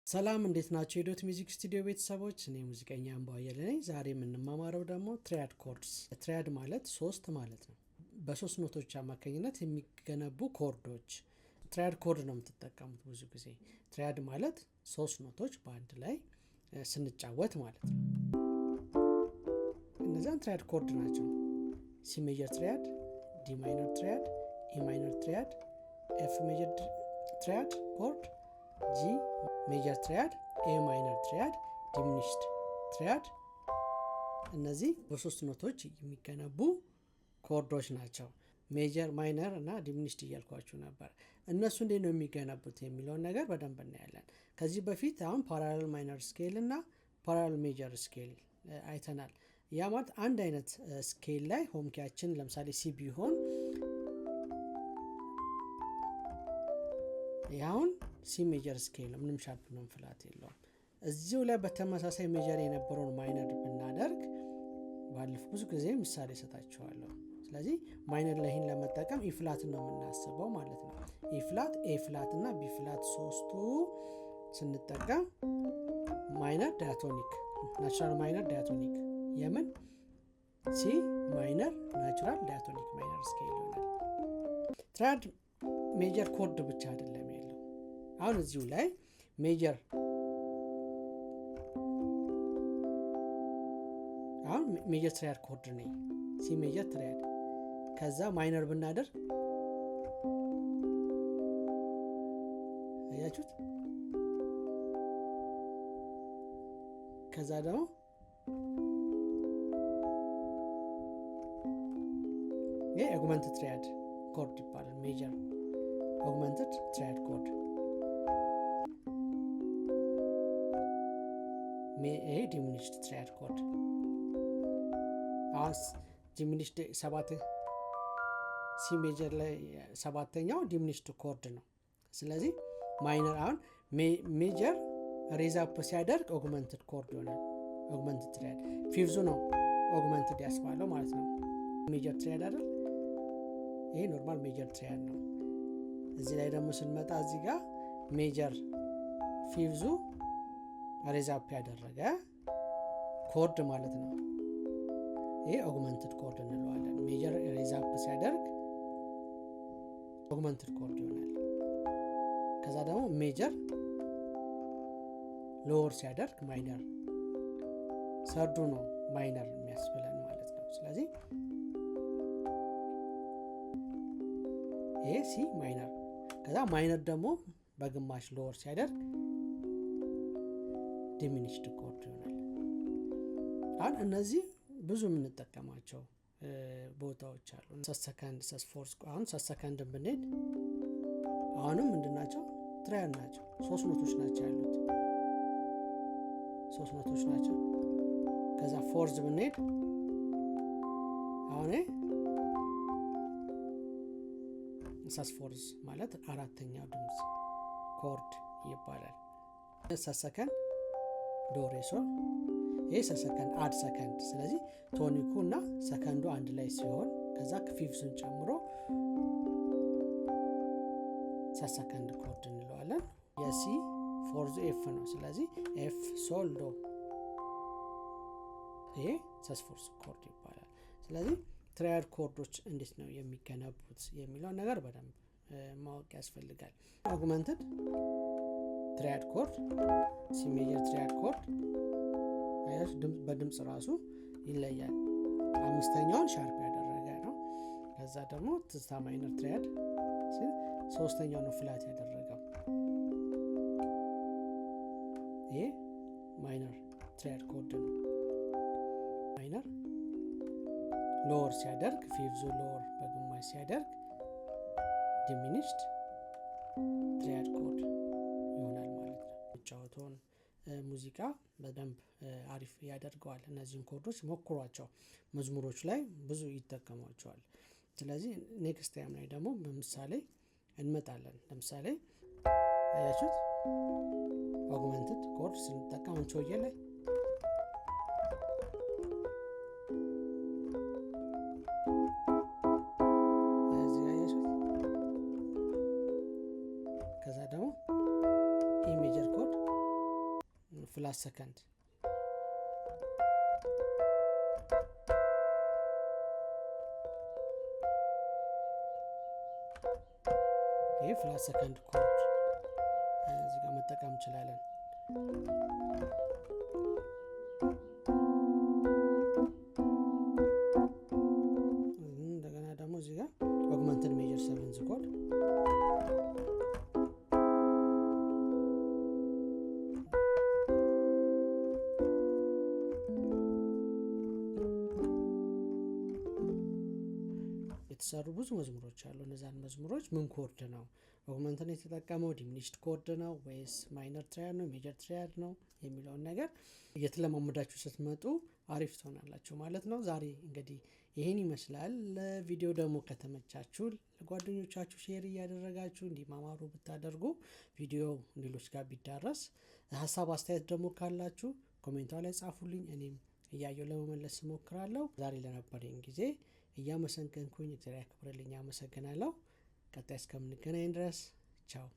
ሰላም እንዴት ናችሁ? የዶት ሚውዚክ ስቱዲዮ ቤተሰቦች፣ እኔ ሙዚቀኛ አምባየለ ነኝ። ዛሬ የምንማማረው ደግሞ ትሪያድ ኮርድስ። ትሪያድ ማለት ሶስት ማለት ነው። በሶስት ኖቶች አማካኝነት የሚገነቡ ኮርዶች ትሪያድ ኮርድ ነው የምትጠቀሙት ብዙ ጊዜ። ትሪያድ ማለት ሶስት ኖቶች በአንድ ላይ ስንጫወት ማለት ነው። እነዚያን ትሪያድ ኮርድ ናቸው። ሲ ሜጀር ትሪያድ፣ ዲ ማይነር ትሪያድ፣ ኢ ማይነር ትሪያድ፣ ኤፍ ሜጀር ትሪያድ ኮርድ፣ ጂ ሜጀር ትሪያድ፣ ኤ ማይነር ትሪያድ፣ ዲሚኒሽድ ትሪያድ። እነዚህ በሶስት ኖቶች የሚገነቡ ኮርዶች ናቸው። ሜጀር፣ ማይነር እና ዲሚኒሽድ እያልኳችሁ ነበር። እነሱ እንዴት ነው የሚገነቡት የሚለውን ነገር በደንብ እናያለን። ከዚህ በፊት አሁን ፓራሌል ማይነር ስኬል እና ፓራሌል ሜጀር ስኬል አይተናል። ያ ማለት አንድ አይነት ስኬል ላይ ሆም ኪያችን ለምሳሌ ሲ ቢሆን ያሁን ሲ ሜጀር ስኬል ነው፣ ምንም ሻርፕ ነው ፍላት የለውም። እዚሁ ላይ በተመሳሳይ ሜጀር የነበረውን ማይነር ብናደርግ ባለፈው ብዙ ጊዜ ምሳሌ ሰጣችኋለሁ። ስለዚህ ማይነር ላይ ይህን ለመጠቀም ኢ ፍላት ነው የምናስበው ማለት ነው። ኢ ፍላት፣ ኤ ፍላት እና ቢ ፍላት ሶስቱ ስንጠቀም ማይነር ዳያቶኒክ፣ ናቹራል ማይነር ዳያቶኒክ፣ የምን ሲ ማይነር ናቹራል ዳያቶኒክ ማይነር ስኬል ይሆናል። ትሪያድ ሜጀር ኮርድ ብቻ አይደለም ያለው። አሁን እዚሁ ላይ ሜጀር አሁን ሜጀር ትሪያድ ኮርድ ነኝ፣ ሲ ሜጀር ትሪያድ። ከዛ ማይነር ብናደርግ አያችሁት? ከዛ ደግሞ ይሄ አጉመንትድ ትሪያድ ኮርድ ይባላል። ሜጀር አጉመንትድ ትሪያድ ኮርድ። ይሄ ዲሚኒሽድ ትሪያድ ኮርድ። አሁን ዲሚኒሽድ ሰባት ሲ ሜጀር ላይ ሰባተኛው ዲሚኒሽድ ኮርድ ነው። ስለዚህ ማይነር አሁን ሜጀር ሬዝ አፕ ሲያደርግ አጉመንትድ ኮርድ ይሆናል። አጉመንትድ ትሪያድ ፊፍዙ ነው አጉመንትድ ያስባለው ማለት ነው። ሜጀር ትሪያድ አይደል? ይሄ ኖርማል ሜጀር ትሪያድ ነው። እዚህ ላይ ደግሞ ስንመጣ እዚህ ጋር ሜጀር ፊፍዙ ሬዝ አፕ ያደረገ ኮርድ ማለት ነው። ይሄ አጉመንትድ ኮርድ እንለዋለን። ሜጀር ሬዝ አፕ ሲያደርግ አጉመንትድ ኮርድ ይሆናል። ከዛ ደግሞ ሜጀር ሎወር ሲያደርግ ማይነር፣ ሰርዱ ነው ማይነር የሚያስብለን ማለት ነው። ስለዚህ ይሄ ሲ ማይነር፣ ከዛ ማይነር ደግሞ በግማሽ ሎወር ሲያደርግ ዲሚኒሽድ ኮርድ ይሆናል። አሁን እነዚህ ብዙ የምንጠቀማቸው ቦታዎች አሉ። ሰሰከንድ፣ ሰስፎርስ። አሁን ሰሰከንድ ብንሄድ አሁንም ምንድናቸው? ትሪያድ ናቸው። ሶስት ኖቶች ናቸው ያሉት፣ ሶስት ኖቶች ናቸው። ከዛ ፎርዝ ብንሄድ አሁን ሰስፎርዝ ማለት አራተኛው ድምፅ ኮርድ ይባላል። ሰሰከንድ ዶሬሶል፣ ይህ ሰሰከንድ አድ ሰከንድ። ስለዚህ ቶኒኩ እና ሰከንዱ አንድ ላይ ሲሆን ከዛ ፊፍዙን ጨምሮ ሰሰከንድ ኮርድ እንለዋለን። የሲ ፎርዙ ኤፍ ነው። ስለዚህ ኤፍ ሶል ዶ፣ ይሄ ሰስፎርስ ኮርድ ይባላል። ስለዚህ ትሪያድ ኮርዶች እንዴት ነው የሚገነቡት የሚለውን ነገር በደንብ ማወቅ ያስፈልጋል። አጉመንትድ ትሪያድ ኮርድ፣ ሲ ሜጀር ትሪያድ ኮርድ በድምፅ ራሱ ይለያል። አምስተኛውን ሻርፕ ያደረገ ነው። ከዛ ደግሞ ትዝታ ማይነር ትሪያድ ሶስተኛው ነው ፍላት ያደረገው። ይሄ ማይነር ትሪያድ ኮርድ ነው። ማይነር ሎወር ሲያደርግ ፊፍዙ ሎወር በግማሽ ሲያደርግ ዲሚኒሽድ ትሪያድ ኮርድ ይሆናል ማለት ነው። የሚጫወተውን ሙዚቃ በደንብ አሪፍ ያደርገዋል። እነዚህን ኮርዶች ሞክሯቸው፣ መዝሙሮች ላይ ብዙ ይጠቀሟቸዋል። ስለዚህ ኔክስት ታይም ላይ ደግሞ በምሳሌ እንመጣለን። ለምሳሌ አያችሁት? አጉመንትድ ኮርድ ስንጠቀም እንቾዬ ላይ ከዛ ደግሞ ኢ ሜጀር ኮርድ ፍላት ሰከንድ ይሄ ፍላት ሰከንድ ኮርድ እዚህ ጋር መጠቀም እንችላለን። እንደገና ደግሞ እዚህ ጋር ኦግመንትድ ሜጀር ሰቨንዝ ኮርድ የተሰሩ ብዙ መዝሙሮች አሉ። እነዛን መዝሙሮች ምን ኮርድ ነው ኦግመንትን የተጠቀመው ዲሚኒሽድ ኮርድ ነው ወይስ ማይነር ትራያድ ነው ሜጀር ትራያድ ነው የሚለውን ነገር እየተለማመዳችሁ ስትመጡ አሪፍ ትሆናላችሁ ማለት ነው። ዛሬ እንግዲህ ይሄን ይመስላል። ለቪዲዮ ደግሞ ከተመቻችሁ ለጓደኞቻችሁ ሼር እያደረጋችሁ እንዲማማሩ ብታደርጉ ቪዲዮ ሌሎች ጋር ቢዳረስ፣ ሀሳብ አስተያየት ደግሞ ካላችሁ ኮሜንቷ ላይ ጻፉልኝ። እኔም እያየሁ ለመመለስ እሞክራለሁ። ዛሬ ለነበረኝ ጊዜ እያመሰገንኩኝ እግዚአብሔር ያክብርልኝ። አመሰግናለሁ። ቀጣይ እስከምንገናኝ ድረስ ቻው።